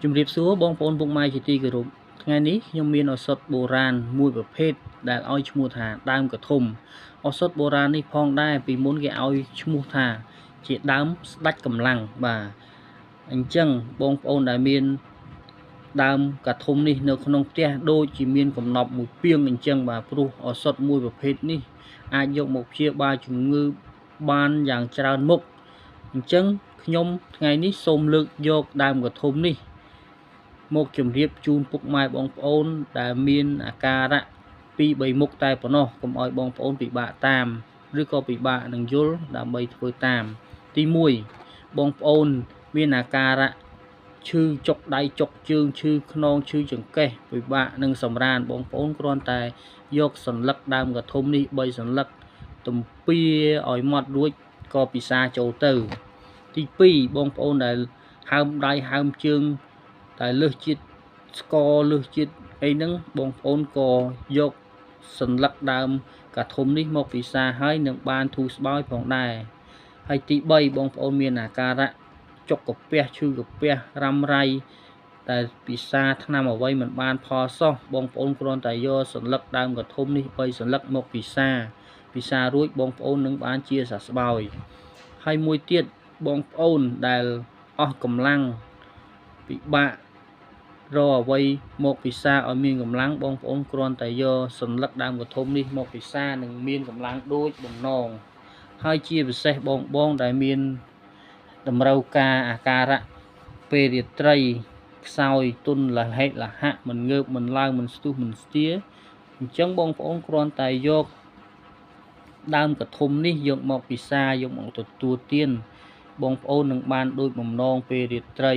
ជំរាបសួរបងប្អូនពុកម៉ែជាទីគោរពថ្ងៃនេះខ្ញុំមានឱសថបុរាណមួយប្រភេទដែលឲ្យឈ្មោះថាដើមកធំឱសថបុរាណនេះផងដែរពីមុនគេឲ្យឈ្មោះថាជាដើមស្ដេចកម្លាំងបាទអញ្ចឹងបងប្អូនដែលមានដើមកធំនេះនៅក្នុងផ្ទះដូចជាមានកំណប់មួយពីងអញ្ចឹងបាទព្រោះឱសថមួយប្រភេទនេះអាចយកមកព្យាបាលជំងឺបានយ៉ាងច្រើនមុខអញ្ចឹងខ្ញុំថ្ងៃនេះសូមលើកយកដើមកធំនេះមកជម្រាបជូនពុកម៉ែបងប្អូនដែលមានអាការៈ2-3មុខតែប៉ុណ្ណោះកុំឲ្យបងប្អូនពិបាកតាមឬក៏ពិបាកនឹងយល់ដើម្បីធ្វើតាមទី1បងប្អូនមានអាការៈឈឺចុកដៃចុកជើងឈឺខ្នងឈឺចង្កេះពិបាកនឹងសម្រានបងប្អូនគ្រាន់តែយកសន្លឹកដើមកធំនេះ3សន្លឹកទំពាឲ្យម៉ត់រួចក៏ពិសាចូលទៅទី2បងប្អូនដែលហើមដៃហើមជើងតែលើសជាតិស្ករលើសជាតិអីហ្នឹងបងប្អូនក៏យកសន្លឹកដើមកធំនេះមកពិសាហើយនឹងបានធូរស្បើយផងដែរហើយទី3បងប្អូនមានអាការៈចុកកាពះឈឺកាពះរ៉ាំរ៉ៃតែពិសាថ្នាំអ្វីមិនបានផលសោះបងប្អូនគ្រាន់តែយកសន្លឹកដើមកធំនេះ3សន្លឹកមកពិសារួចបងប្អូននឹងបានជាសះស្បើយហើយមួយទៀតបងប្អូនដែលអស់កម្លាំងពិបាករកអ្វីមកពិសាឲ្យមានកម្លាំងបងប្អូនគ្រាន់តែយកសន្លឹកដើមកធំនេះមកពិសានឹងមានកម្លាំងដូចបំណងហើយជាពិសេសបងដែលមានតម្រូវការអាការៈពេលរាត្រីខ្សោយទុនលហេតុលហៈមិនងើបមិនឡើងមិនស្ទុះមិនស្ទាអញ្ចឹងបងប្អូនគ្រាន់តែយកដើមកធំនេះយកមកពិសាយកមកទទួលទានបងប្អូននឹងបានដូចបំណងពេលរាត្រី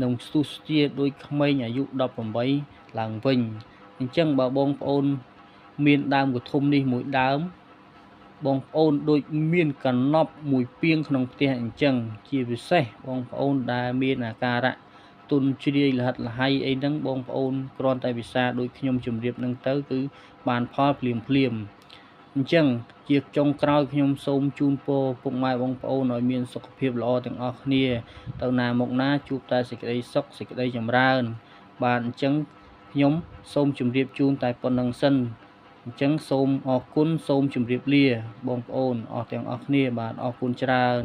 នឹងស្ទុះស្ទាដូចក្មេងអាយុ18ឡើងវិញអញ្ចឹងបើបងប្អូនមានដើមកធំនេះមួយដើមបងប្អូនដូចមានកណប់មួយពីងក្នុងផ្ទះអញ្ចឹងជាពិសេសបងប្អូនដែលមានអាការៈទុនជ្រាយលហិតលហៃអីហ្នឹងបងប្អូនគ្រាន់តែពិសាដូចខ្ញុំជម្រាបហ្នឹងទៅគឺបានផលភ្លាមអញ្ចឹងជាចុងក្រោយខ្ញុំសូមជូនពរពុកម៉ែបងប្អូនឲ្យមានសុខភាពល្អទាំងអស់គ្នាទៅណាមកណាជួបតែសេចក្តីសុខសេចក្តីចម្រើនបាទអញ្ចឹងខ្ញុំសូមជម្រាបជូនតែប៉ុណ្្នឹងសិនអញ្ចឹងសូមអរគុណសូមជម្រាបលាបងប្អូនអស់ទាំងអស់គ្នាបាទអរគុណច្រើន